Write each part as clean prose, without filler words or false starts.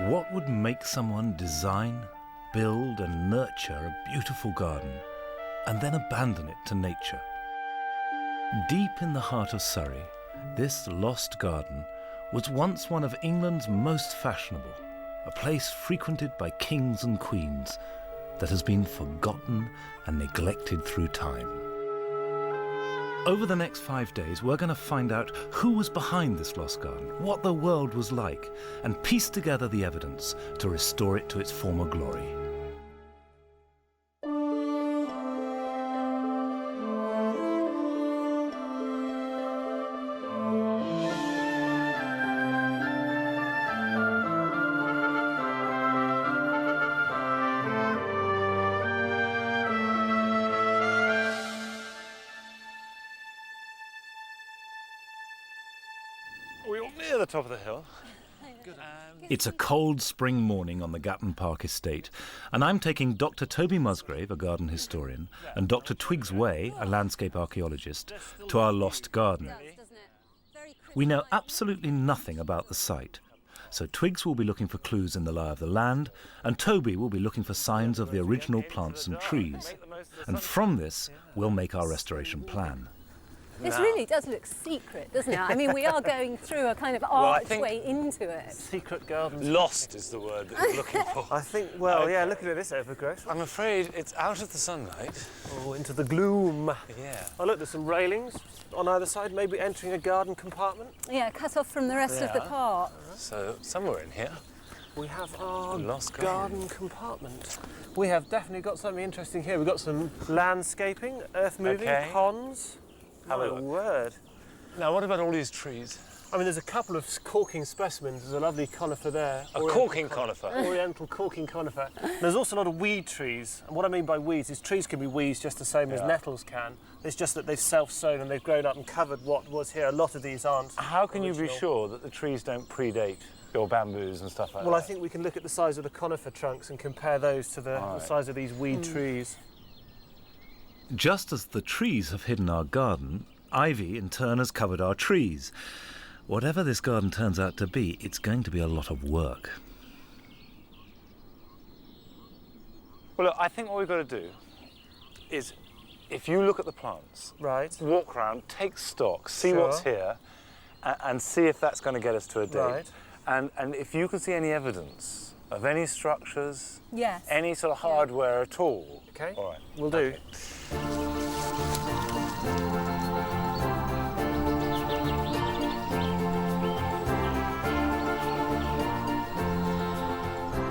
What would make someone design, build and nurture a beautiful garden and then abandon it to nature? Deep in the heart of Surrey, this lost garden was once one of England's most fashionable, a place frequented by kings and queens that has been forgotten and neglected through time. Over the next 5 days, we're going to find out who was behind this lost garden, what the world was like, and piece together the evidence to restore it to its former glory. We're near the top of the hill. It's a cold spring morning on the Gatton Park estate, and I'm taking Dr. Toby Musgrave, a garden historian, and Dr. Twigs Way, a landscape archaeologist, to our lost garden. We know absolutely nothing about the site, so Twigs will be looking for clues in the lie of the land, and Toby will be looking for signs of the original plants and trees. And from this, we'll make our restoration plan. This really does look secret, doesn't it? I mean, we are going through a kind of archway into it. Secret garden. Lost is the word that you're looking for. I think, well, yeah, looking at this overgrowth. I'm afraid it's out of the sunlight. Oh, into the gloom. Yeah. Oh, look, there's some railings on either side, maybe entering a garden compartment. Yeah, cut off from the rest of the park. So, somewhere in here. We have our Lost garden compartment. We have definitely got something interesting here. We've got some landscaping, earth-moving, ponds. Have a My look. word. Now, what about all these trees? I mean, there's a couple of corking specimens. There's a lovely conifer there. A corking conifer? Oriental corking conifer. There's also a lot of weed trees. And what I mean by weeds is trees can be weeds just the same as nettles can. It's just that they've self-sown and they've grown up and covered what was here. A lot of these aren't How can you be original. sure that the trees don't predate your bamboos and stuff like that? Well, I think we can look at the size of the conifer trunks and compare those to the size of these weed trees. Just as the trees have hidden our garden, ivy in turn has covered our trees. Whatever this garden turns out to be, it's going to be a lot of work. Well, look, I think what we've got to do is, if you look at the plants, Right. walk around, take stock, see Sure. what's here, and see if that's going to get us to a date. Right. And if you can see any evidence of any structures, Yes. any sort of hardware at all. Okay. All right. Will do.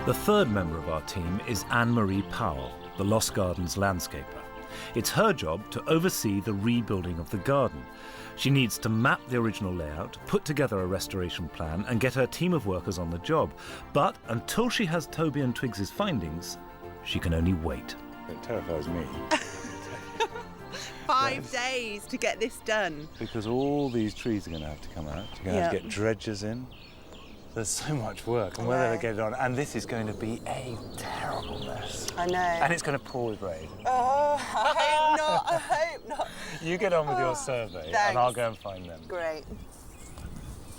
The third member of our team is Anne-Marie Powell, the Lost Gardens landscaper. It's her job to oversee the rebuilding of the garden. She needs to map the original layout, put together a restoration plan and get her team of workers on the job. But until she has Toby and Twigs' findings, she can only wait. It terrifies me. 5 days to get this done. Because all these trees are going to have to come out. You're going to have to get dredgers in. There's so much work, and whether they get it on, and this is going to be a terrible mess. I know. And it's going to pour with rain. Oh, I hope not. I hope not. You get on with your survey, thanks. and I'll go and find them. Great.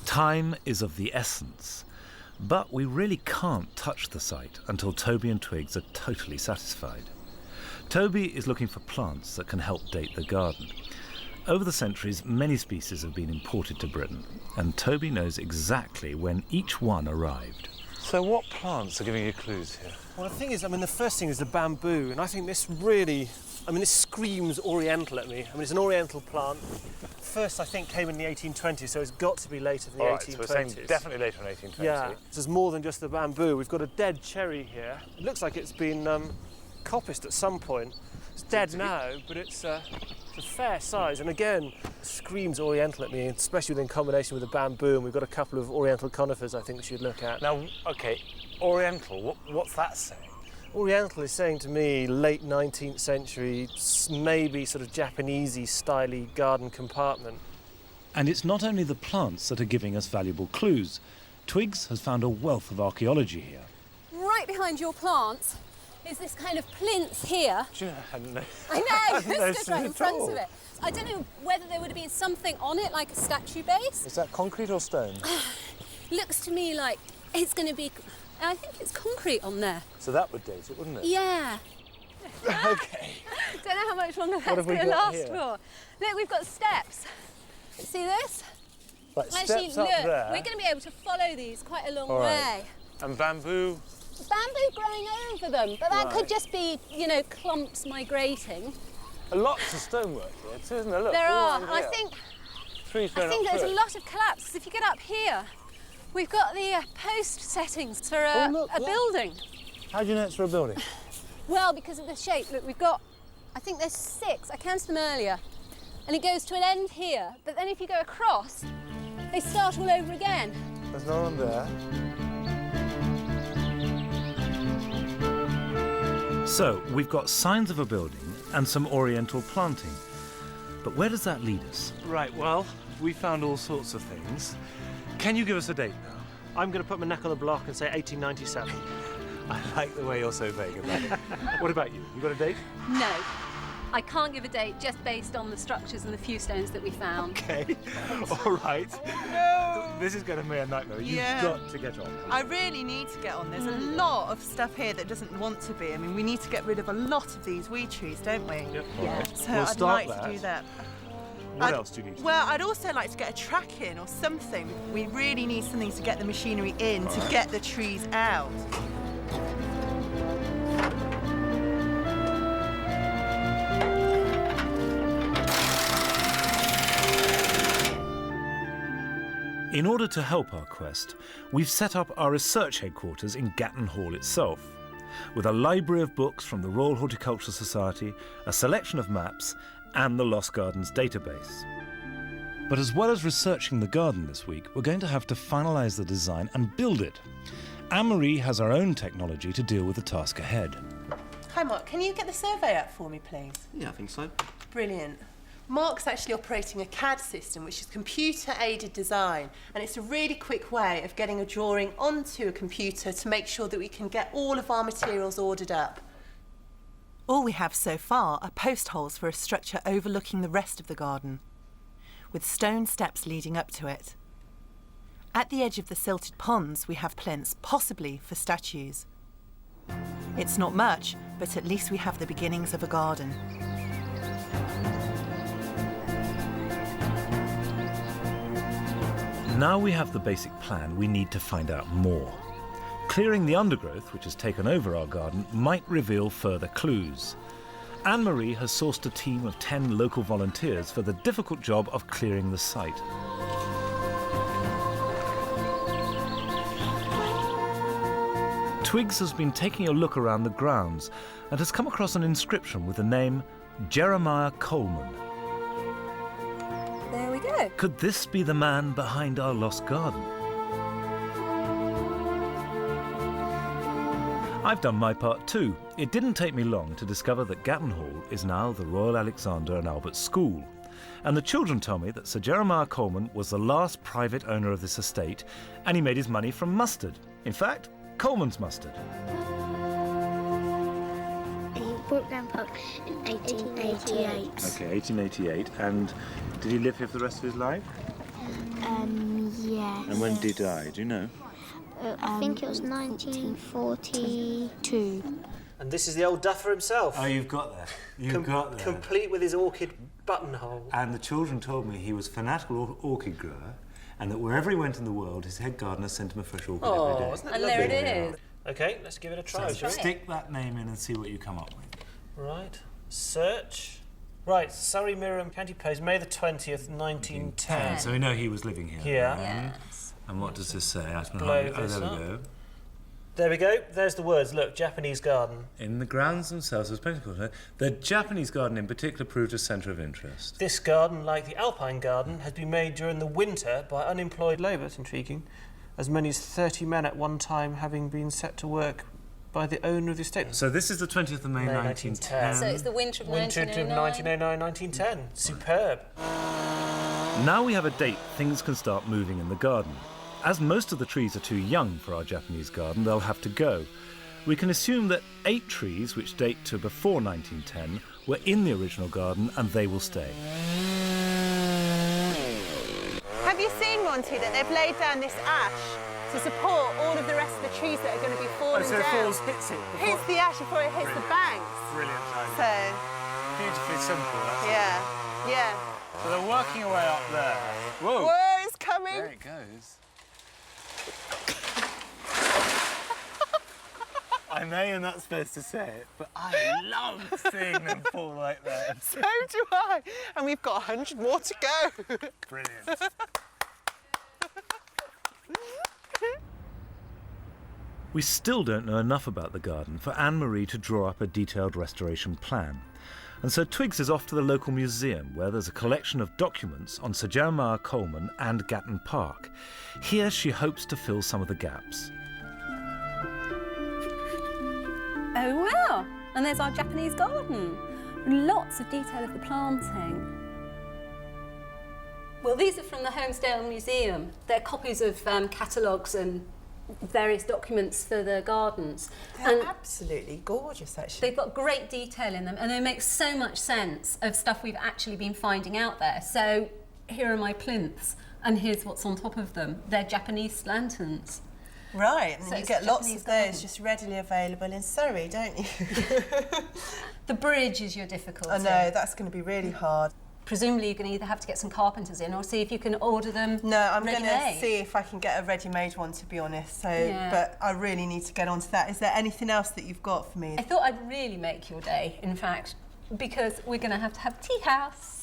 Time is of the essence, but we really can't touch the site until Toby and Twigs are totally satisfied. Toby is looking for plants that can help date the garden. Over the centuries, many species have been imported to Britain, and Toby knows exactly when each one arrived. So what plants are giving you clues here? Well, the thing is, I mean, the first thing is the bamboo, and I think this really, I mean, this screams Oriental at me. I mean, it's an Oriental plant. First, I think, came in the 1820s, so it's got to be later than the 1820s. So we're saying definitely later in 1820. Yeah, there's more than just the bamboo. We've got a dead cherry here. It looks like it's been coppiced at some point. It's dead now, but it's a fair size, and again, screams Oriental at me, especially in combination with the bamboo, and we've got a couple of Oriental conifers I think we should look at. Now, OK, Oriental, what's that saying? Oriental is saying to me late 19th century, maybe sort of Japanesey styly garden compartment. And it's not only the plants that are giving us valuable clues. Twigs has found a wealth of archaeology here. Right behind your plants is this kind of plinth here. Do you know, I hadn't I know, I it's just right in front of it. I don't know whether there would have been something on it, like a statue base. Is that concrete or stone? Looks to me like it's going to be And I think it's concrete on there. So that would date it, wouldn't it? Yeah. Okay. Don't know how much longer that's have we going to got last here? for. Look, we've got steps. See this? Right, Actually, steps look, up there. we're going to be able to follow these quite a long All right. way. And bamboo. Bamboo growing over them, but that Right. could just be, you know, clumps migrating. Lots of stonework here too, isn't there? Look, There all are. around I here. think Trees going up there's through a it. lot of collapse. 'Cause if you get up here, we've got the post settings for a look, yeah. building. How do you know it's for a building? Well, because of the shape. Look, we've got, I think there's 6. I counted them earlier. And it goes to an end here. But then if you go across, they start all over again. There's no one there. So, we've got signs of a building and some oriental planting. But where does that lead us? Right, well, we found all sorts of things. Can you give us a date now? I'm going to put my neck on the block and say 1897. I like the way you're so vague about it. What about you? You got a date? No. I can't give a date just based on the structures and the few stones that we found. Okay. All right. No. This is going to be a nightmare. You've Yeah. got to get on. I really need to get on. There's a lot of stuff here that doesn't want to be. I mean, we need to get rid of a lot of these weed trees, don't we? Yep. Yeah. All right. So We'll I'd start like to do that. What else do you need? Well, I'd also like to get a track in or something. We really need something to get the machinery in to get the trees out. In order to help our quest, we've set up our research headquarters in Gatton Hall itself, with a library of books from the Royal Horticultural Society, a selection of maps, and the Lost Gardens database. But as well as researching the garden this week, we're going to have to finalise the design and build it. Anne-Marie has her own technology to deal with the task ahead. Hi, Mark. Can you get the survey up for me, please? Yeah, I think so. Brilliant. Mark's actually operating a CAD system, which is computer-aided design, and it's a really quick way of getting a drawing onto a computer to make sure that we can get all of our materials ordered up. All we have so far are post holes for a structure overlooking the rest of the garden, with stone steps leading up to it. At the edge of the silted ponds, we have plinths, possibly for statues. It's not much, but at least we have the beginnings of a garden. Now we have the basic plan, we need to find out more. Clearing the undergrowth, which has taken over our garden, might reveal further clues. Anne-Marie has sourced a team of 10 local volunteers for the difficult job of clearing the site. Twigs has been taking a look around the grounds and has come across an inscription with the name Jeremiah Colman. There we go. Could this be the man behind our lost garden? I've done my part too. It didn't take me long to discover that Gatton Hall is now the Royal Alexander and Albert School. And the children tell me that Sir Jeremiah Colman was the last private owner of this estate, and he made his money from mustard. In fact, Colman's mustard. He bought Gatton Park in 1888. Okay, 1888. And did he live here for the rest of his life? Yes. And when did he die? Do you know? I think it was 1942. And this is the old duffer himself. Oh, you've got that. You've got that. Complete with his orchid buttonhole. And the children told me he was a fanatical orchid grower, and that wherever he went in the world, his head gardener sent him a fresh orchid every day. Isn't that And lovely? there it is. Okay, let's give it a try, So shall we? stick that name in and see what you come up with. Right, search. Right, Surrey Mirror and County Post, May the 20th, 1910. So we know he was living here. Here. Yes. And what does this say? I don't know. Blow Oh, this there we up. go. There we go, there's the words. Look, Japanese garden. In the grounds themselves, there's plenty of the Japanese garden in particular proved a centre of interest. This garden, like the Alpine garden, has been made during the winter by unemployed labour. It's intriguing. As many as 30 men at one time having been set to work by the owner of the estate. So this is the 20th of May, May 1910. So it's the winter of Winter of 1909. 1909-1910. Superb. Now we have a date, things can start moving in the garden. As most of the trees are too young for our Japanese garden, they'll have to go. We can assume that 8 trees, which date to before 1910, were in the original garden and they will stay. Have you seen, Monty, that they've laid down this ash to support all of the rest of the trees that are going to be falling so it down. falls, hits it. Hits the ash before it hits the banks. Brilliant. So, Beautifully simple. That's it. yeah. So they're working away up there. Whoa! Whoa, it's coming. There it goes. I know you're not supposed to say it, but I love seeing them fall like that. So do I. And we've got 100 more to go. Brilliant. We still don't know enough about the garden for Anne-Marie to draw up a detailed restoration plan. And so Twigs is off to the local museum, where there's a collection of documents on Sir Jeremiah Colman and Gatton Park. Here she hopes to fill some of the gaps. Oh wow! And there's our Japanese garden. Lots of detail of the planting. Well, these are from the Holmesdale Museum. They're copies of catalogues and various documents for the gardens. They're absolutely gorgeous, actually. They've got great detail in them, and they make so much sense of stuff we've actually been finding out there. So here are my plinths, and here's what's on top of them. They're Japanese lanterns. Right, and So you it's get lots Japanese of those garden. just readily available in Surrey, don't you? The bridge is your difficulty. I know, that's going to be really hard. Presumably you're going to either have to get some carpenters in or see if you can order them No, I'm going to ready-made. see if I can get a ready-made one, to be honest. So, Yeah. but I really need to get onto that. Is there anything else that you've got for me? I thought I'd really make your day, in fact, because we're going to have tea house.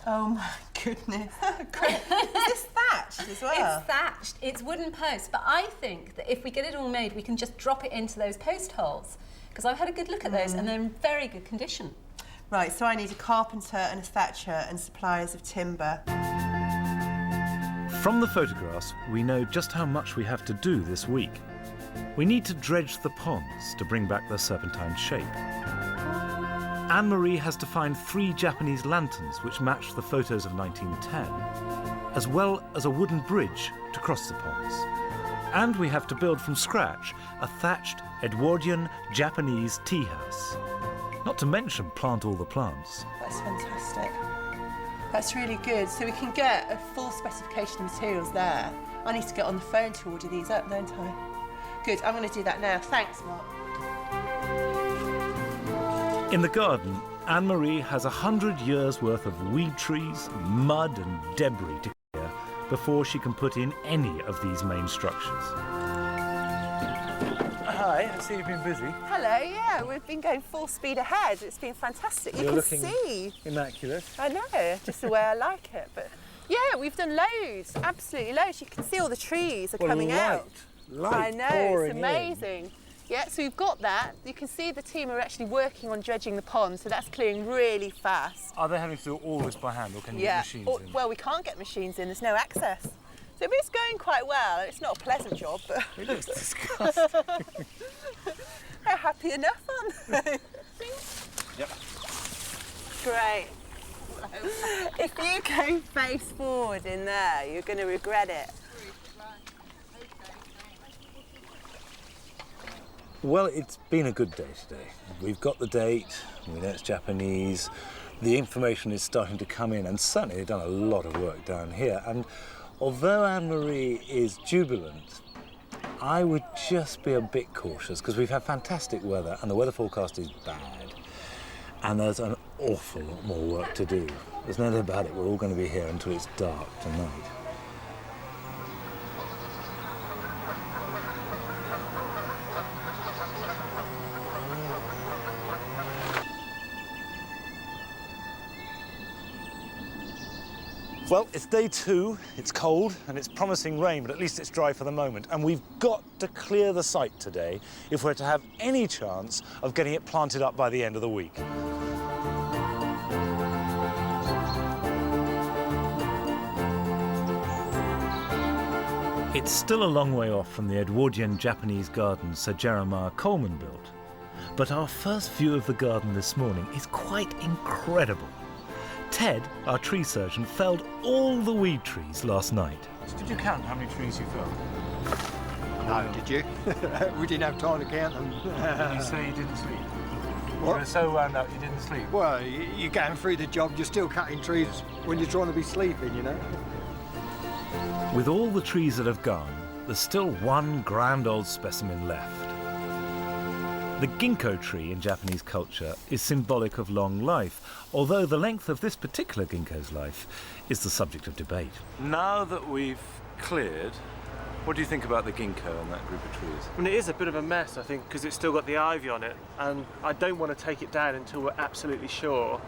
Oh my goodness. Great. Is this thatched as well? It's thatched, it's wooden posts, but I think that if we get it all made, we can just drop it into those post holes, because I've had a good look at those and they're in very good condition. Right, so I need a carpenter and a thatcher and suppliers of timber. From the photographs, we know just how much we have to do this week. We need to dredge the ponds to bring back their serpentine shape. Anne-Marie has to find 3 Japanese lanterns which match the photos of 1910, as well as a wooden bridge to cross the ponds. And we have to build from scratch a thatched Edwardian Japanese tea house. Not to mention plant all the plants. That's fantastic. That's really good. So we can get a full specification of materials there. I need to get on the phone to order these up, don't I? Good, I'm going to do that now. Thanks, Mark. In the garden, Anne-Marie has 100 years' worth of weed trees, mud and debris to clear before she can put in any of these main structures. Hi, I see you've been busy. Hello, yeah, we've been going full speed ahead. It's been fantastic. You You're can looking see. immaculate. I know, just the way I like it. But yeah, we've done loads, absolutely loads. You can see all the trees are coming out. Light I know, pouring it's amazing. Yeah, so we've got that. You can see the team are actually working on dredging the pond, so that's clearing really fast. Are they having to do all this by hand, or can you get machines in? Well, we can't get machines in, there's no access. So it's going quite well. It's not a pleasant job, but It looks disgusting. they're happy enough, aren't they? Yep. Great. If you go face forward in there, you're going to regret it. Well, it's been a good day today. We've got the date, we know it's Japanese, the information is starting to come in, and certainly they've done a lot of work down here. And although Anne-Marie is jubilant, I would just be a bit cautious, because we've had fantastic weather and the weather forecast is bad. And there's an awful lot more work to do. There's no doubt about it, we're all going to be here until it's dark tonight. Well, it's day 2, it's cold and it's promising rain, but at least it's dry for the moment. And we've got to clear the site today if we're to have any chance of getting it planted up by the end of the week. It's still a long way off from the Edwardian Japanese garden Sir Jeremiah Colman built. But our first view of the garden this morning is quite incredible. Ted, our tree surgeon, felled all the weed trees last night. Did you count how many trees you felled? No, did you? We didn't have time to count them. Did you say you didn't sleep? What? You were so wound up you didn't sleep? Well, you're going through the job, you're still cutting trees when you're trying to be sleeping, you know. With all the trees that have gone, there's still one grand old specimen left. The ginkgo tree in Japanese culture is symbolic of long life, although the length of this particular ginkgo's life is the subject of debate. Now that we've cleared, what do you think about the ginkgo and that group of trees? I mean, it is a bit of a mess, I think, because it's still got the ivy on it, and I don't want to take it down until we're absolutely sure.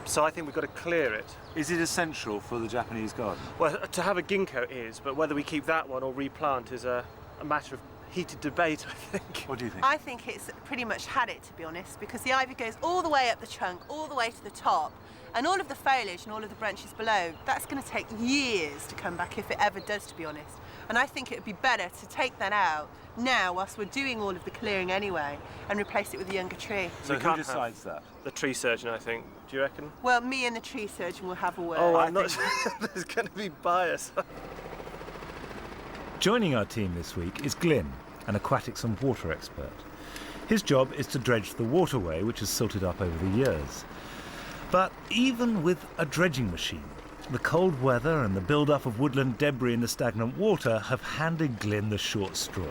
So I think we've got to clear it. Is it essential for the Japanese garden? Well, to have a ginkgo is, but whether we keep that one or replant is a matter of heated debate, I think. What do you think? I think it's pretty much had it, to be honest, because the ivy goes all the way up the trunk, all the way to the top, and all of the foliage and all of the branches below, that's going to take years to come back, if it ever does, to be honest. And I think it would be better to take that out now, whilst we're doing all of the clearing anyway, and replace it with a younger tree. So We who can't decides that? The tree surgeon, I think. Do you reckon? Well, me and the tree surgeon will have a word. Oh, I I'm not think. sure. There's going to be bias. Joining our team this week is Glyn, an aquatics and water expert. His job is to dredge the waterway, which has silted up over the years. But even with a dredging machine, the cold weather and the build-up of woodland debris in the stagnant water have handed Glyn the short straw.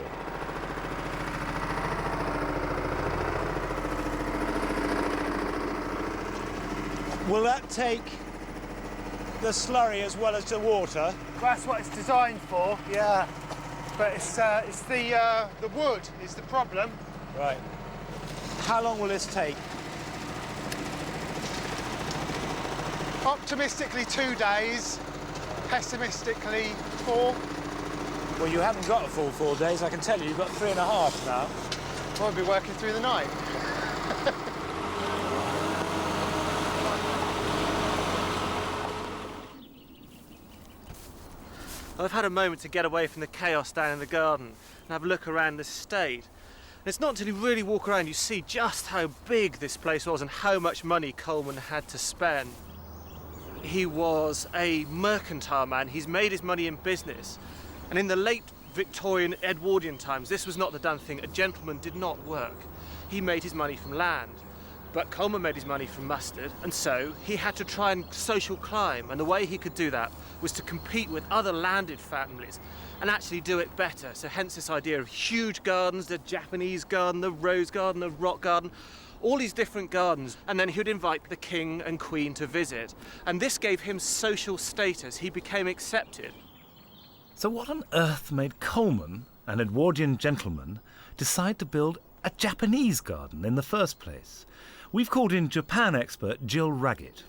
Will that take the slurry as well as the water? That's what it's designed for. Yeah. But it's the wood is the problem. Right. How long will this take? Optimistically 2 days, pessimistically 4. Well, you haven't got a full 4 days, I can tell you. You've got 3.5 now. Won't be working through the night. I've had a moment to get away from the chaos down in the garden and have a look around this estate. And it's not until you really walk around you see just how big this place was and how much money Colman had to spend. He was a mercantile man. He's made his money in business. And in the late Victorian Edwardian times, this was not the done thing. A gentleman did not work. He made his money from land. But Colman made his money from mustard, and so he had to try and social climb, and the way he could do that was to compete with other landed families and actually do it better. So hence this idea of huge gardens, the Japanese garden, the rose garden, the rock garden, all these different gardens, and then he would invite the king and queen to visit. And this gave him social status. He became accepted. So what on earth made Colman, an Edwardian gentleman, decide to build a Japanese garden in the first place? We've called in Japan expert Jill Raggett.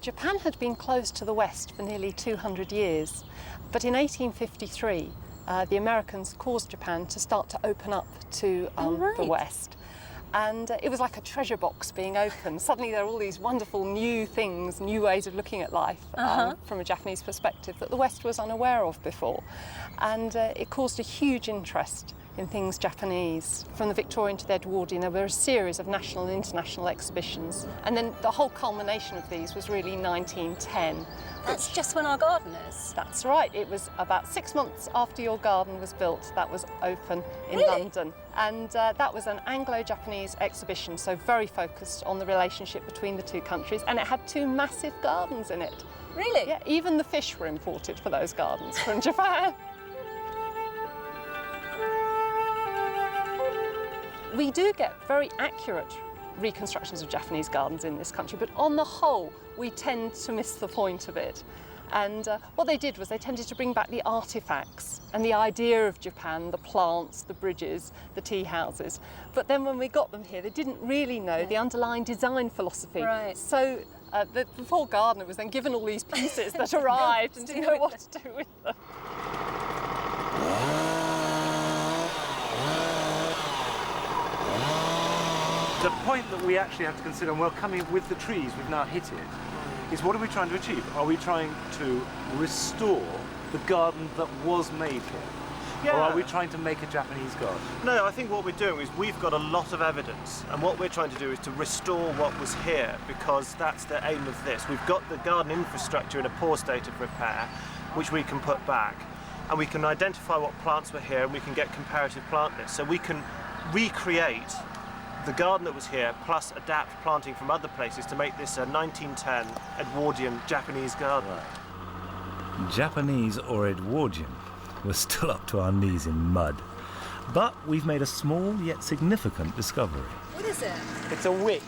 Japan had been closed to the West for nearly 200 years, but in 1853 the Americans caused Japan to start to open up to the West. And it was like a treasure box being opened. Suddenly there are all these wonderful new things, new ways of looking at life from a Japanese perspective that the West was unaware of before. And it caused a huge interest in things Japanese. From the Victorian to the Edwardian, there were a series of national and international exhibitions. And then the whole culmination of these was really 1910. That's just when our garden is. That's right. It was about 6 months after your garden was built that was open in London. And that was an Anglo-Japanese exhibition, so very focused on the relationship between the two countries. And it had 2 massive gardens in it. Really? Yeah, even the fish were imported for those gardens from Japan. We do get very accurate reconstructions of Japanese gardens in this country, but on the whole, we tend to miss the point of it. And what they did was they tended to bring back the artefacts and the idea of Japan, the plants, the bridges, the tea houses. But then when we got them here, they didn't really know the underlying design philosophy. Right. So the poor gardener was then given all these pieces that arrived and didn't know what to do with them. The point that we actually have to consider, and we're coming with the trees, we've now hit it, is what are we trying to achieve? Are we trying to restore the garden that was made here? Yeah. Or are we trying to make a Japanese garden? No, I think what we're doing is we've got a lot of evidence, and what we're trying to do is to restore what was here, because that's the aim of this. We've got the garden infrastructure in a poor state of repair, which we can put back, and we can identify what plants were here, and we can get comparative plant lists, so we can recreate the garden that was here, plus adapt planting from other places to make this a 1910 Edwardian Japanese garden. Japanese or Edwardian? we're still up to our knees in mud. But we've made a small yet significant discovery. What is it? It's a wick.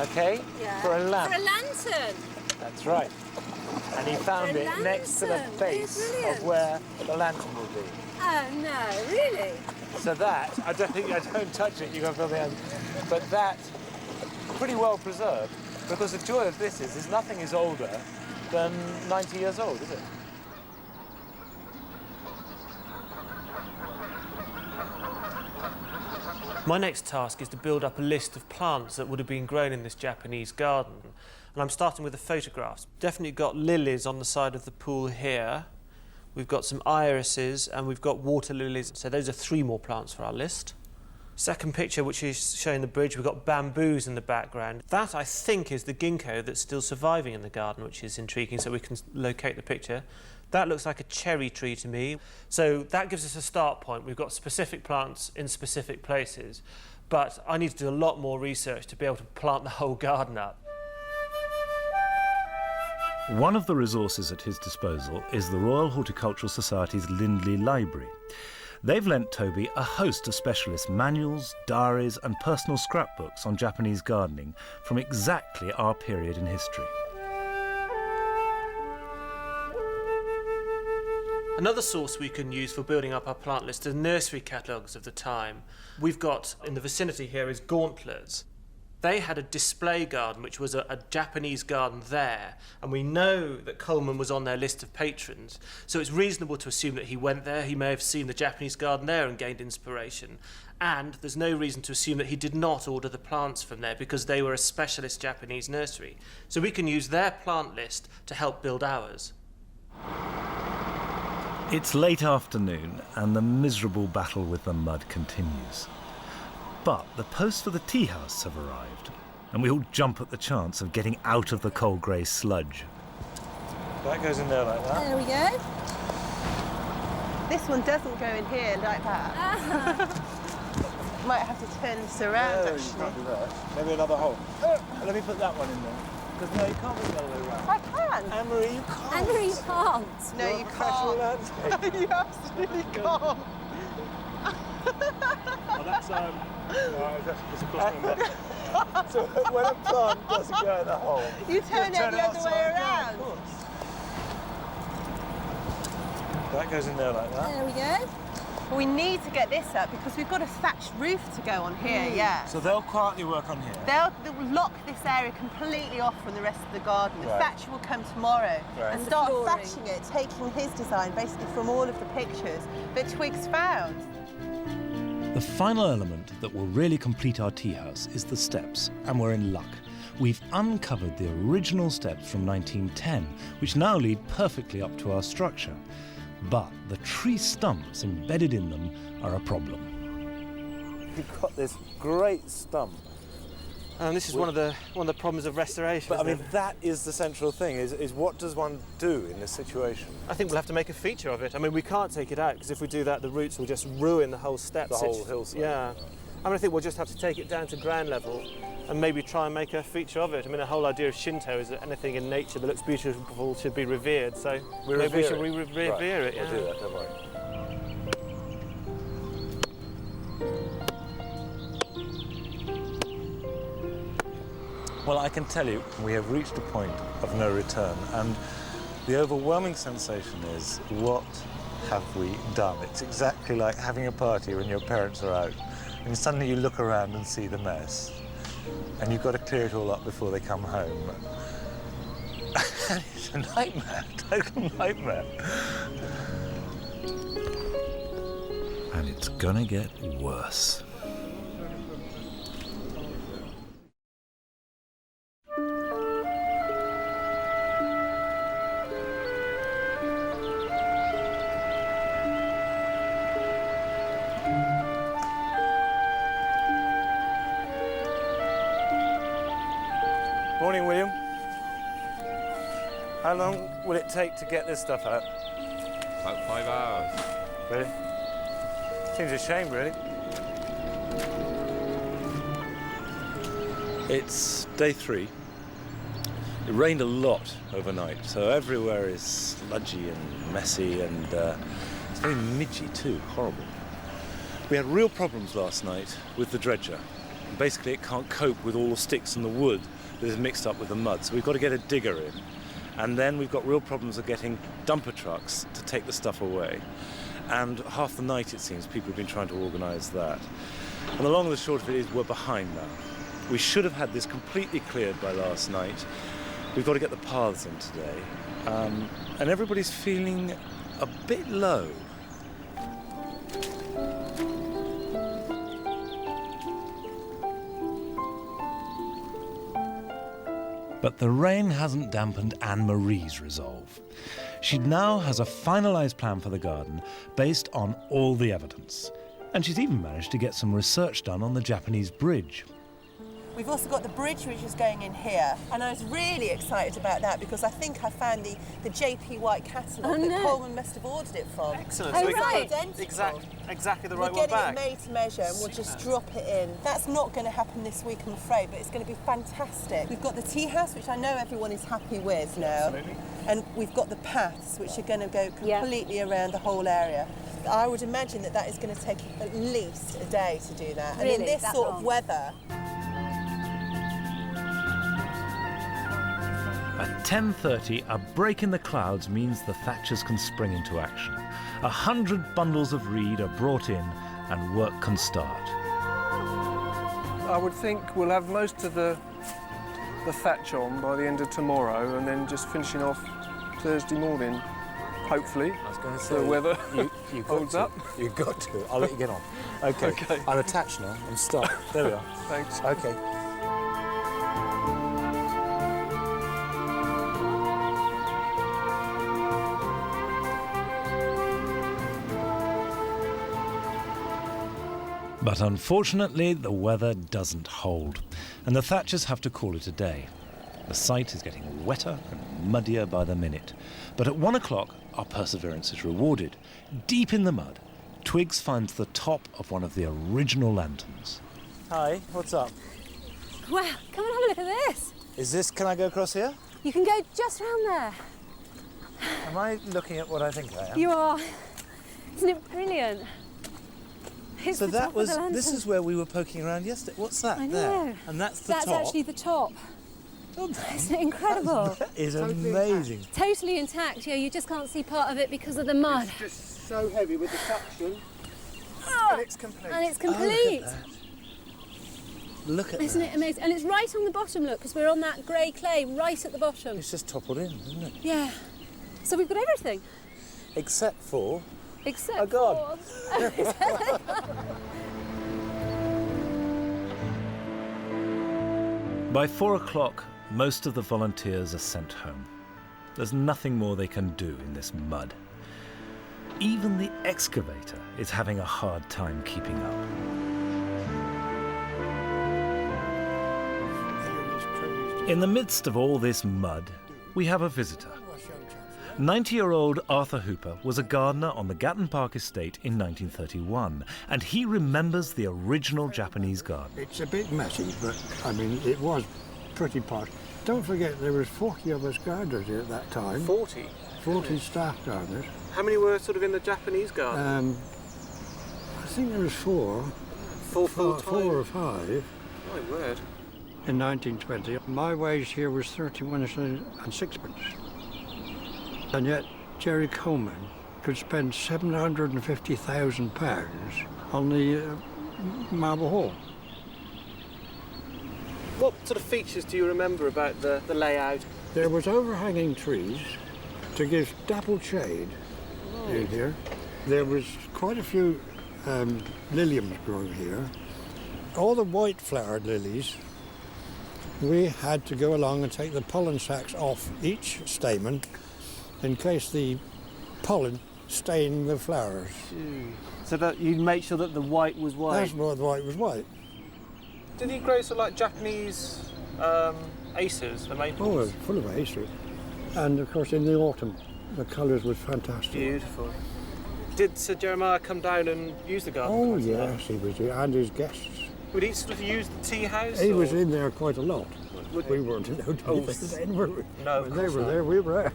Okay? Yeah. For a lamp. For a lantern. That's right. And he found it next to the base of where the lantern will be. Oh no, really? So that, I don't touch it, you can feel the hand. But that, pretty well preserved, because the joy of this is nothing is older than 90 years old, is it? My next task is to build up a list of plants that would have been grown in this Japanese garden. And I'm starting with the photographs. Definitely got lilies on the side of the pool here. We've got some irises and we've got water lilies. So those are 3 more plants for our list. Second picture, which is showing the bridge, we've got bamboos in the background. That, I think, is the ginkgo that's still surviving in the garden, which is intriguing, so we can locate the picture. That looks like a cherry tree to me. So that gives us a start point. We've got specific plants in specific places, but I need to do a lot more research to be able to plant the whole garden up. One of the resources at his disposal is the Royal Horticultural Society's Lindley Library. They've lent Toby a host of specialist manuals, diaries and personal scrapbooks on Japanese gardening from exactly our period in history. Another source we can use for building up our plant list are nursery catalogues of the time. We've got, in the vicinity here, is Gauntlets. They had a display garden, which was a Japanese garden there, and we know that Colman was on their list of patrons, so it's reasonable to assume that he went there. He may have seen the Japanese garden there and gained inspiration, and there's no reason to assume that he did not order the plants from there because they were a specialist Japanese nursery. So we can use their plant list to help build ours. It's late afternoon and the miserable battle with the mud continues. But the posts for the tea house have arrived, and we all jump at the chance of getting out of the cold grey sludge. That goes in there like that. There we go. This one doesn't go in here like that. Might have to turn this around, No, actually. you can't do that. Maybe another hole. Let me put that one in there. Because no, you can't put the other way around. I can. Anne-Marie, you can't. Anne-Marie, you can't. No, You're you a professional can't. landscaper. You absolutely can't. Well, that's it's a question about. So when a plant doesn't go in the hole, You turn it the other upside way down, around. of course. That goes in there like that. There we go. We need to get this up because we've got a thatched roof to go on here, yeah. So they'll quietly work on here. They'll lock this area completely off from the rest of the garden. The Right. thatcher will come tomorrow Right. and And the start flooring. thatching it, taking his design basically from all of the pictures that Twig's found. The final element that will really complete our tea house is the steps, and we're in luck. We've uncovered the original steps from 1910, which now lead perfectly up to our structure. But the tree stumps embedded in them are a problem. You've got this great stump. And this is one of the problems of restoration. But I isn't mean, it? that is the central thing, is what does one do in this situation? I think we'll have to make a feature of it. I mean, we can't take it out because if we do that, the roots will just ruin the whole steps. The whole hillside. Yeah. I mean, I think we'll just have to take it down to ground level and maybe try and make a feature of it. I mean, the whole idea of Shinto is that anything in nature that looks beautiful should be revered. So maybe we should revere it. Yeah. We'll do that, don't worry. Well, I can tell you, we have reached a point of no return, and the overwhelming sensation is, what have we done? It's exactly like having a party when your parents are out, and suddenly you look around and see the mess, and you've got to clear it all up before they come home. And it's a nightmare, a total nightmare. And it's gonna get worse. Morning, William. How long will it take to get this stuff out? About 5 hours. Really? Seems a shame, really. It's day 3. It rained a lot overnight, so everywhere is sludgy and messy, and it's very midgy too, horrible. We had real problems last night with the dredger. Basically, it can't cope with all the sticks and the wood that is mixed up with the mud, so we've got to get a digger in. And then we've got real problems of getting dumper trucks to take the stuff away. And half the night, it seems, people have been trying to organise that. And the long and the short of it is we're behind now. We should have had this completely cleared by last night. We've got to get the paths in today. And everybody's feeling a bit low. But the rain hasn't dampened Anne-Marie's resolve. She now has a finalised plan for the garden based on all the evidence. And she's even managed to get some research done on the Japanese bridge. We've also got the bridge which is going in here, and I was really excited about that because I think I found the JP White catalogue that Colman must have ordered it from. Excellent. Oh, So we got identical. exactly the right We're one back. getting it made to measure and we'll just drop it in. That's not going to happen this week, I'm afraid, but it's going to be fantastic. We've got the tea house, which I know everyone is happy with now. Absolutely. And we've got the paths, which are going to go completely around the whole area. I would imagine that is going to take at least a day to do that. Really? And in this That sort long? of weather. At 10:30, a break in the clouds means the thatchers can spring into action. 100 bundles of reed are brought in and work can start. I would think we'll have most of the thatch on by the end of tomorrow, and then just finishing off Thursday morning, hopefully. I was going to say, the weather you holds up. You've got to. I'll let you get on. Okay. Okay. I'm attached now. I'm stuck. There we are. Thanks. Okay. But unfortunately, the weather doesn't hold, and the thatchers have to call it a day. The site is getting wetter and muddier by the minute. But at 1 o'clock, our perseverance is rewarded. Deep in the mud, Twigs finds the top of one of the original lanterns. Hi, what's up? Wow, come and have a look at this. Is this, can I go across here? You can go just round there. Am I looking at what I think I am? You are. Isn't it brilliant? It's So the that top was, of the this lantern. is where we were poking around yesterday. What's that I know. there? And that's the top. That's actually the top. Isn't it incredible? That is amazing. Totally intact. Yeah, you just can't see part of it because of the mud. It's just so heavy with the suction. And it's complete. And it's Oh, complete. Look at Isn't that. it amazing? And it's right on the bottom, look, because we're on that grey clay right at the bottom. It's just toppled in, isn't it? Yeah. So we've got everything. Except for Except a god. By 4 o'clock, most of the volunteers are sent home. There's nothing more they can do in this mud. Even the excavator is having a hard time keeping up. In the midst of all this mud, we have a visitor. 90-year-old Arthur Hooper was a gardener on the Gatton Park estate in 1931, and he remembers the original Japanese garden. It's a bit messy, but I mean, it was pretty posh. Don't forget, there was 40 of us gardeners here at that time. 40? 40 staff gardeners. How many were sort of in the Japanese garden? I think there was four. Four full-time? 4 or 5. My word. In 1920. My wage here was 31 and sixpence. And yet, Jerry Colman could spend £750,000 on the Marble Hall. What sort of features do you remember about the layout? There was overhanging trees to give dappled shade in here. There was quite a few liliums growing here. All the white-flowered lilies, we had to go along and take the pollen sacs off each stamen in case the pollen stained the flowers. So that you'd make sure that the white was white? That's why the white was white. Did he grow sort of like Japanese acers, the maples? Oh, full of acers. And of course in the autumn, the colours was fantastic. Beautiful. Did Sir Jeremiah come down and use the garden? Oh yes, he was here, and his guests. Would he sort of use the tea house? He or? was in there quite a lot. We weren't allowed to be there then, were we? No, when they were there, we were there.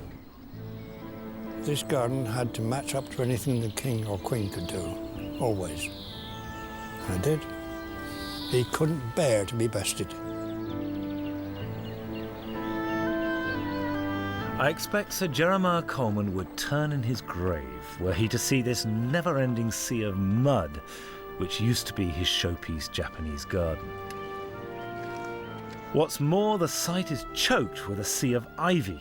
This garden had to match up to anything the king or queen could do, always. And it did. He couldn't bear to be bested. I expect Sir Jeremiah Colman would turn in his grave were he to see this never-ending sea of mud, which used to be his showpiece Japanese garden. What's more, the site is choked with a sea of ivy.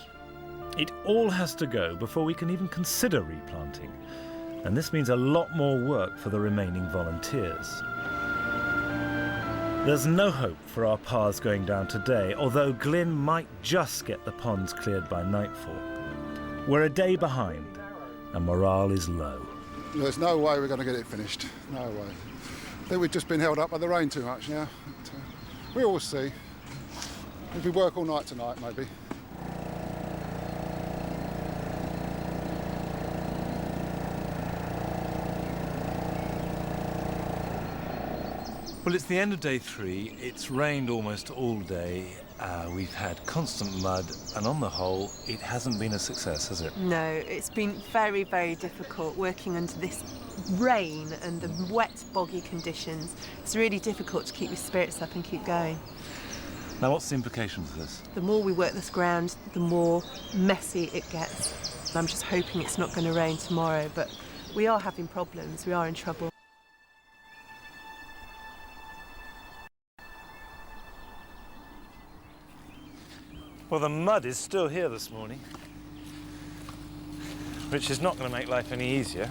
It all has to go before we can even consider replanting, and this means a lot more work for the remaining volunteers. There's no hope for our paths going down today, although Glyn might just get the ponds cleared by nightfall. We're a day behind, and morale is low. There's no way we're going to get it finished. No way. I think we've just been held up by the rain too much now. But, we all see. If we work all night tonight, maybe. Well, it's the end of day 3. It's rained almost all day. We've had constant mud, and on the whole, it hasn't been a success, has it? No, it's been very, very difficult working under this rain and the wet, boggy conditions. It's really difficult to keep your spirits up and keep going. Now, what's the implication for this? The more we work this ground, the more messy it gets. I'm just hoping it's not going to rain tomorrow, but we are having problems. We are in trouble. Well, the mud is still here this morning, which is not going to make life any easier.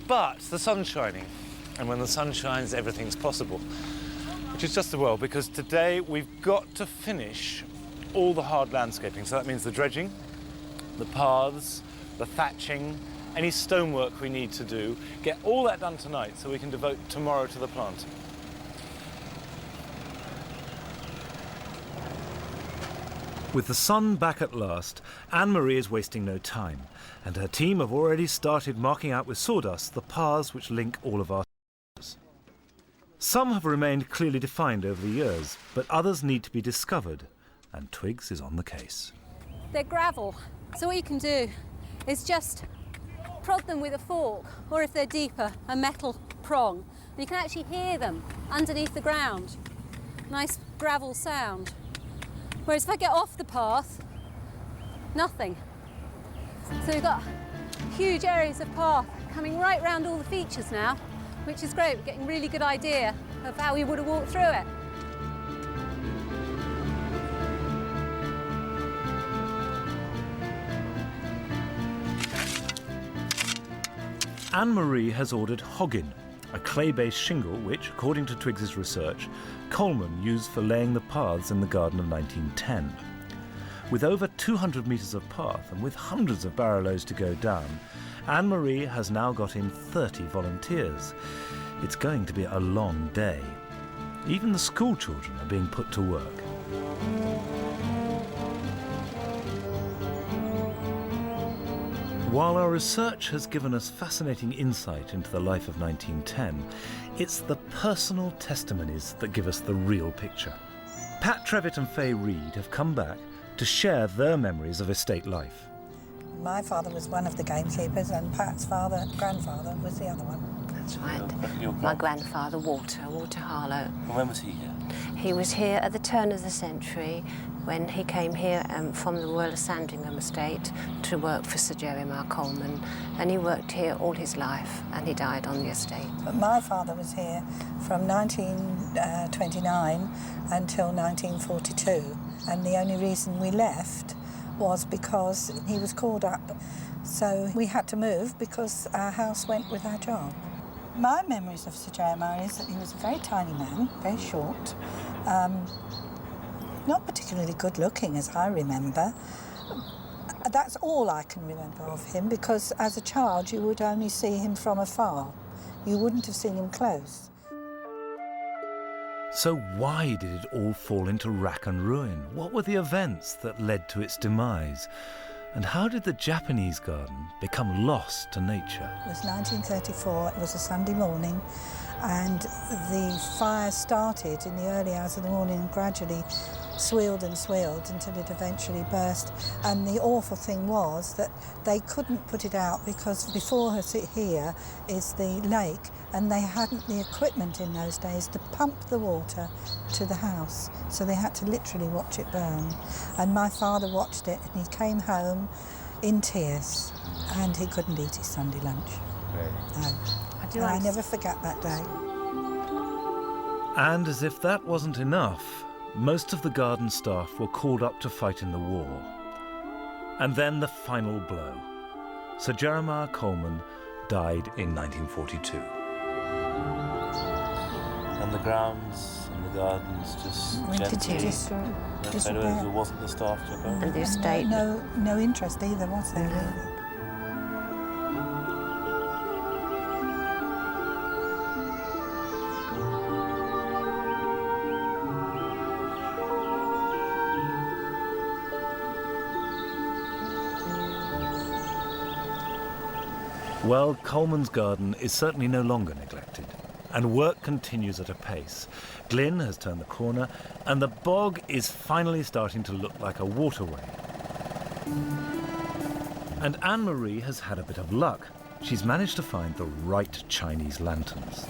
But the sun's shining, and when the sun shines, everything's possible. Which is just as well, because today we've got to finish all the hard landscaping. So that means the dredging, the paths, the thatching, any stonework we need to do. Get all that done tonight so we can devote tomorrow to the planting. With the sun back at last, Anne-Marie is wasting no time, and her team have already started marking out with sawdust the paths which link all of our streets. Some have remained clearly defined over the years, but others need to be discovered, and Twigs is on the case. They're gravel, so what you can do is just prod them with a fork, or if they're deeper, a metal prong. And you can actually hear them underneath the ground. Nice gravel sound. Whereas if I get off the path, nothing. So we've got huge areas of path coming right round all the features now, which is great. We're getting a really good idea of how we would have walked through it. Anne-Marie has ordered hoggin, a clay-based shingle which, according to Twigs's research, Colman used for laying the paths in the garden of 1910. With over 200 metres of path and with hundreds of barrow-loads to go down, Anne-Marie has now got in 30 volunteers. It's going to be a long day. Even the school children are being put to work. While our research has given us fascinating insight into the life of 1910, it's the personal testimonies that give us the real picture. Pat Trevitt and Faye Reed have come back to share their memories of estate life. My father was one of the gamekeepers and Pat's grandfather was the other one. That's right. My grandfather, Walter Harlow. And when was he here? He was here at the turn of the century when he came here from the Royal Sandringham estate to work for Sir Jeremiah Colman, and he worked here all his life and he died on the estate. But my father was here from 1929 until 1942, and the only reason we left was because he was called up, so we had to move because our house went with our job. My memories of Sir Jeremiah is that he was a very tiny man, very short, not particularly good looking as I remember. That's all I can remember of him, because as a child you would only see him from afar. You wouldn't have seen him close. So why did it all fall into rack and ruin? What were the events that led to its demise? And how did the Japanese garden become lost to nature? It was 1934, it was a Sunday morning, and the fire started in the early hours of the morning and gradually swirled and swirled until it eventually burst. And the awful thing was that they couldn't put it out because before us here is the lake, and they hadn't the equipment in those days to pump the water to the house, so they had to literally watch it burn. And my father watched it, and he came home in tears, and he couldn't eat his Sunday lunch. No. And I never forget that day. And as if that wasn't enough, most of the garden staff were called up to fight in the war. And then the final blow. Sir Jeremiah Colman died in 1942. And the grounds and the gardens just gently fed over. There wasn't the staff took over. And the estate. No interest either, was there, really? Well, Colman's garden is certainly no longer neglected, and work continues at a pace. Glyn has turned the corner, and the bog is finally starting to look like a waterway. And Anne-Marie has had a bit of luck. She's managed to find the right Chinese lanterns.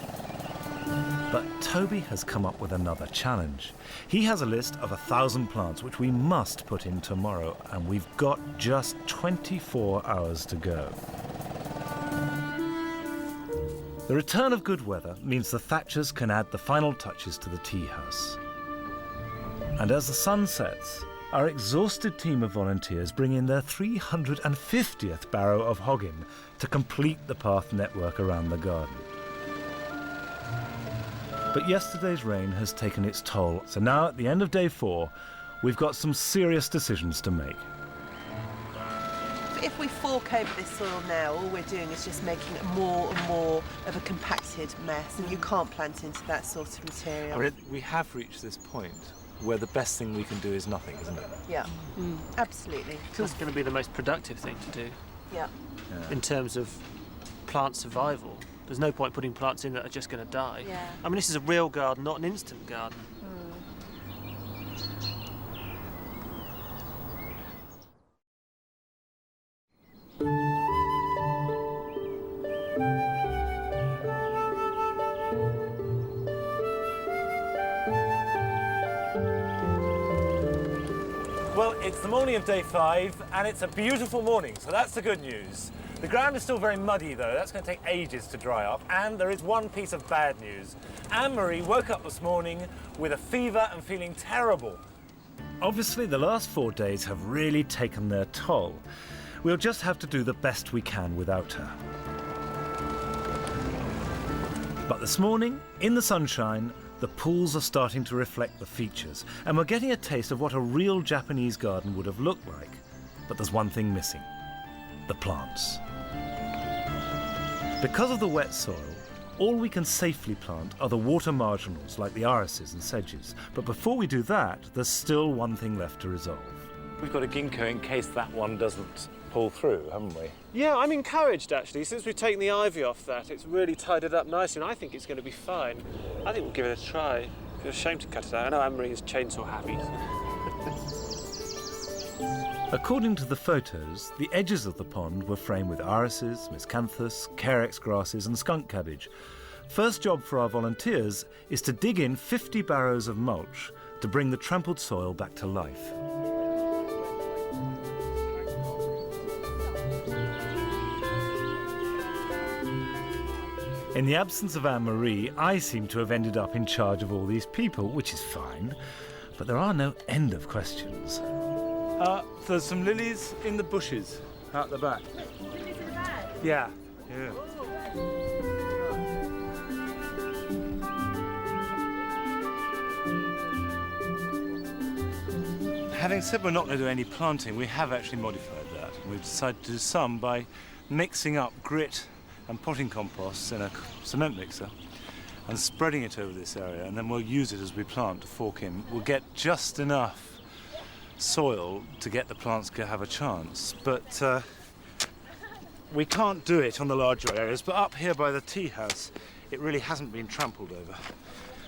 But Toby has come up with another challenge. He has a list of 1,000 plants which we must put in tomorrow, and we've got just 24 hours to go. The return of good weather means the thatchers can add the final touches to the tea house. And as the sun sets, our exhausted team of volunteers bring in their 350th barrow of hogging to complete the path network around the garden. But yesterday's rain has taken its toll, so now at the end of day 4, we've got some serious decisions to make. If we fork over this soil now, all we're doing is just making it more and more of a compacted mess, and you can't plant into that sort of material. I mean, we have reached this point where the best thing we can do is nothing, isn't it? Yeah, absolutely. That's going to be the most productive thing to do. Yeah. In terms of plant survival. There's no point putting plants in that are just going to die. Yeah. I mean, this is a real garden, not an instant garden. Well, it's the morning of day 5, and it's a beautiful morning, so that's the good news. The ground is still very muddy, though. That's going to take ages to dry up. And there is one piece of bad news. Anne-Marie woke up this morning with a fever and feeling terrible. Obviously, the last 4 days have really taken their toll. We'll just have to do the best we can without her. But this morning, in the sunshine, the pools are starting to reflect the features, and we're getting a taste of what a real Japanese garden would have looked like. But there's one thing missing: the plants. Because of the wet soil, all we can safely plant are the water marginals like the irises and sedges. But before we do that, there's still one thing left to resolve. We've got a ginkgo in case that one doesn't pull through, haven't we? Yeah, I'm encouraged, actually. Since we've taken the ivy off that, it's really tied it up nicely, and I think it's going to be fine. I think we'll give it a try. It's a shame to cut it out. I know Anne-Marie is chainsaw happy. According to the photos, the edges of the pond were framed with irises, miscanthus, carex grasses and skunk cabbage. First job for our volunteers is to dig in 50 barrows of mulch to bring the trampled soil back to life. In the absence of Anne-Marie, I seem to have ended up in charge of all these people, which is fine, but there are no end of questions. There's some lilies in the bushes out the back. Yeah. Yeah. Having said we're not going to do any planting, we have actually modified that. We've decided to do some by mixing up grit and potting compost in a cement mixer and spreading it over this area, and then we'll use it as we plant to fork in. We'll get just enough soil to get the plants to have a chance, but we can't do it on the larger areas. But up here by the tea house, it really hasn't been trampled over.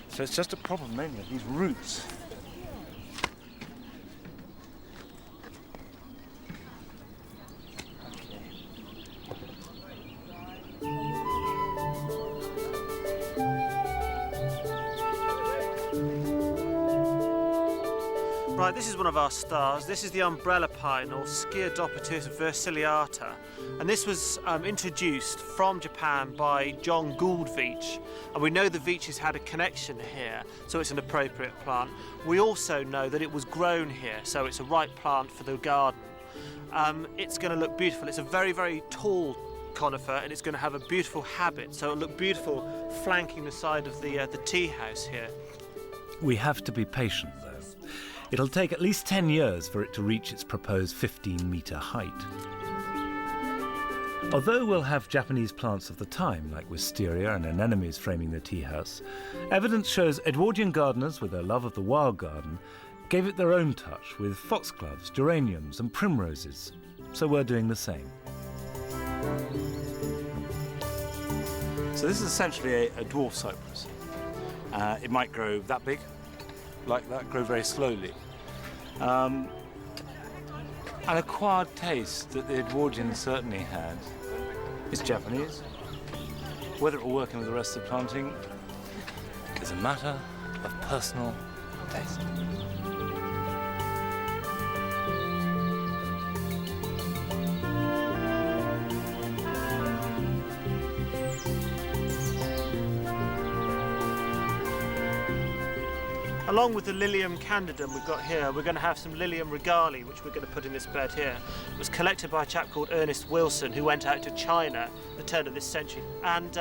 So it's just a problem mainly of these roots. Right, this is one of our stars. This is the umbrella pine, or Sciadopithecus versiliata, and this was introduced from Japan by John Gould Veitch, and we know the Veitches had a connection here, so it's an appropriate plant. We also know that it was grown here, so it's a right plant for the garden. It's going to look beautiful. It's a very, very tall conifer, and it's going to have a beautiful habit, so it'll look beautiful flanking the side of the tea house here. We have to be patient, though. It'll take at least 10 years for it to reach its proposed 15-metre height. Although we'll have Japanese plants of the time, like wisteria and anemones framing the tea house, evidence shows Edwardian gardeners, with their love of the wild garden, gave it their own touch with foxgloves, geraniums and primroses. So we're doing the same. So this is essentially a dwarf cypress. It might grow that big, like that, grow very slowly. An acquired taste that the Edwardians certainly had is Japanese. Whether it will work in with the rest of the planting is a matter of personal taste. Along with the Lilium candidum we've got here, we're going to have some Lilium regale, which we're going to put in this bed here. It was collected by a chap called Ernest Wilson, who went out to China at the turn of this century. And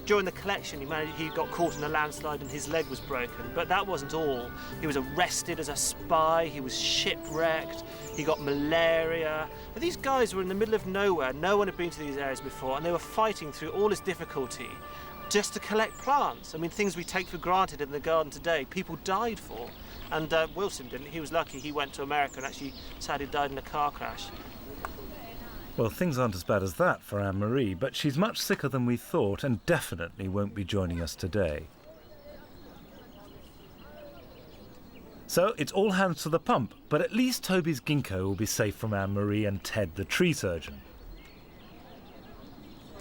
during the collection, he got caught in a landslide and his leg was broken. But that wasn't all. He was arrested as a spy, he was shipwrecked, he got malaria. But these guys were in the middle of nowhere, no one had been to these areas before, and they were fighting through all this difficulty just to collect plants. I mean, things we take for granted in the garden today, people died for. And Wilson didn't. He was lucky. He went to America and actually sadly died in a car crash. Well, things aren't as bad as that for Anne-Marie, but she's much sicker than we thought and definitely won't be joining us today. So it's all hands to the pump, but at least Toby's ginkgo will be safe from Anne-Marie and Ted, the tree surgeon.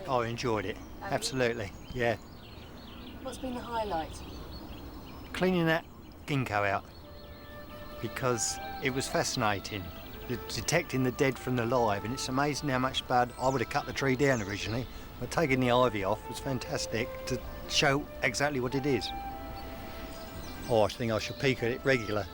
I enjoyed it, absolutely, yeah. What's been the highlight? Cleaning that ginkgo out, because it was fascinating, detecting the dead from the live, and it's amazing how much bad. I would have cut the tree down originally, but taking the ivy off was fantastic to show exactly what it is. Oh, I think I should peek at it regular.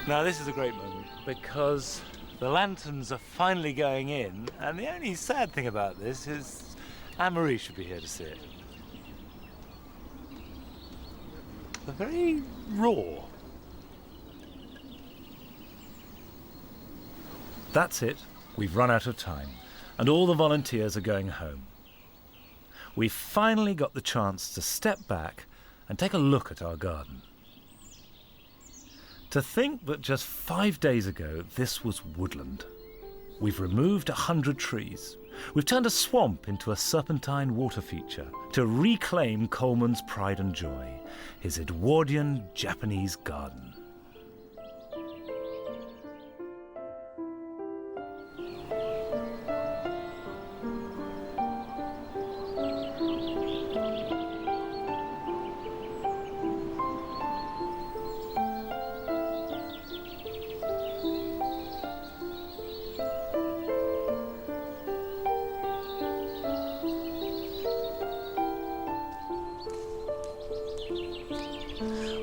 Now this is a great moment because the lanterns are finally going in, and the only sad thing about this is Anne-Marie should be here to see it. They're very raw. That's it. We've run out of time, and all the volunteers are going home. We've finally got the chance to step back and take a look at our garden. To think that just 5 days ago this was woodland. We've removed 100 trees. We've turned a swamp into a serpentine water feature to reclaim Colman's pride and joy, his Edwardian Japanese garden.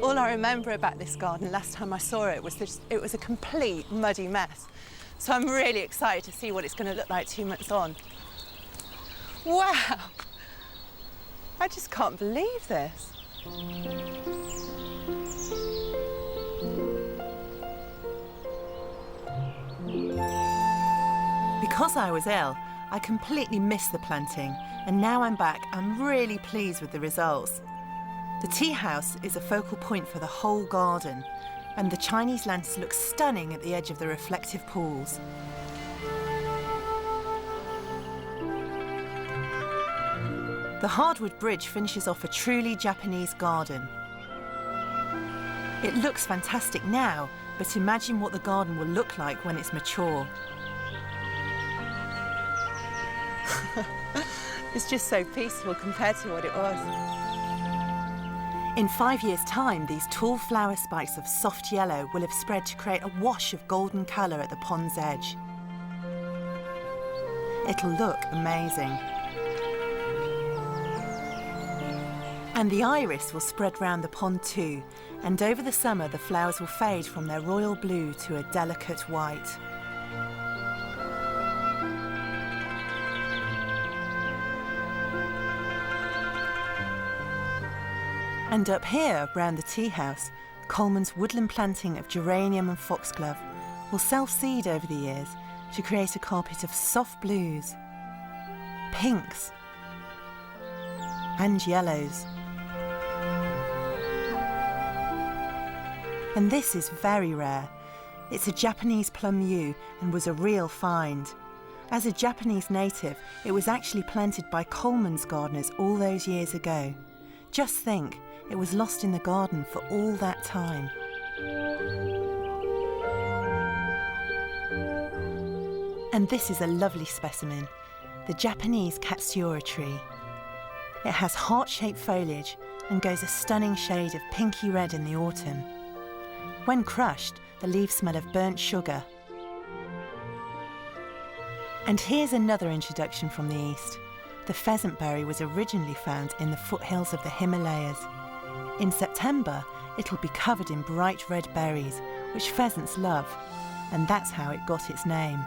All I remember about this garden last time I saw it was that it was a complete muddy mess. So I'm really excited to see what it's going to look like 2 months on. Wow! I just can't believe this. Because I was ill, I completely missed the planting, and now I'm back, I'm really pleased with the results. The tea house is a focal point for the whole garden, and the Chinese lances look stunning at the edge of the reflective pools. The hardwood bridge finishes off a truly Japanese garden. It looks fantastic now, but imagine what the garden will look like when it's mature. It's just so peaceful compared to what it was. In 5 years' time, these tall flower spikes of soft yellow will have spread to create a wash of golden colour at the pond's edge. It'll look amazing. And the iris will spread round the pond too, and over the summer the flowers will fade from their royal blue to a delicate white. And up here, round the tea house, Colman's woodland planting of geranium and foxglove will self-seed over the years to create a carpet of soft blues, pinks, and yellows. And this is very rare. It's a Japanese plum yew and was a real find. As a Japanese native, it was actually planted by Colman's gardeners all those years ago. Just think, it was lost in the garden for all that time. And this is a lovely specimen, the Japanese Katsura tree. It has heart-shaped foliage and goes a stunning shade of pinky red in the autumn. When crushed, the leaves smell of burnt sugar. And here's another introduction from the east. The pheasant berry was originally found in the foothills of the Himalayas. In September, it'll be covered in bright red berries, which pheasants love, and that's how it got its name.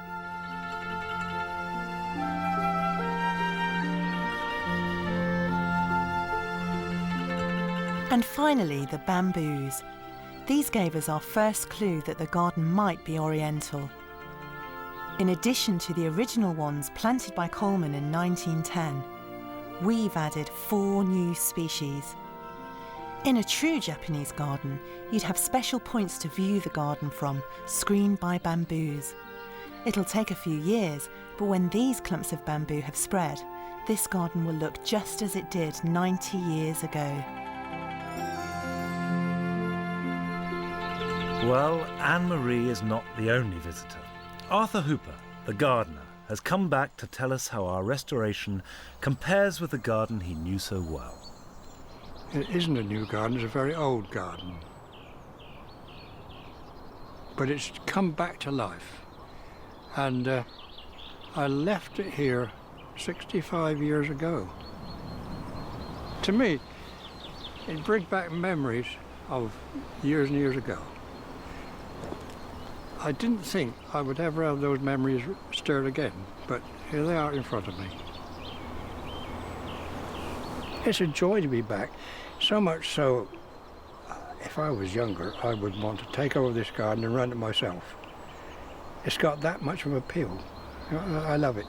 And finally, the bamboos. These gave us our first clue that the garden might be oriental. In addition to the original ones planted by Colman in 1910, we've added 4 new species. In a true Japanese garden, you'd have special points to view the garden from, screened by bamboos. It'll take a few years, but when these clumps of bamboo have spread, this garden will look just as it did 90 years ago. Well, Anne-Marie is not the only visitor. Arthur Hooper, the gardener, has come back to tell us how our restoration compares with the garden he knew so well. It isn't a new garden, it's a very old garden. But it's come back to life. And I left it here 65 years ago. To me, it brings back memories of years and years ago. I didn't think I would ever have those memories stirred again, but here they are in front of me. It's a joy to be back, so much so, if I was younger, I would want to take over this garden and run it myself. It's got that much of appeal. I love it.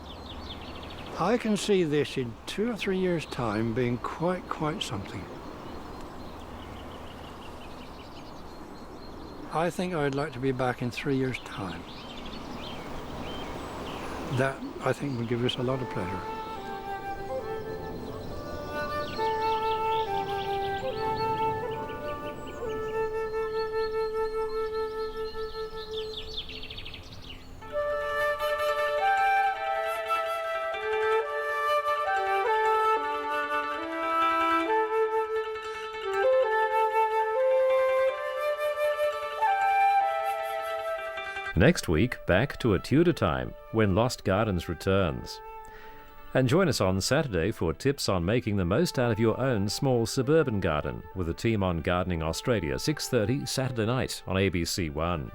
I can see this in 2 or 3 years' time being quite something. I think I'd like to be back in 3 years' time. That, I think, would give us a lot of pleasure. Next week, back to a Tudor time, when Lost Gardens returns. And join us on Saturday for tips on making the most out of your own small suburban garden with the team on Gardening Australia, 6:30 Saturday night on ABC One.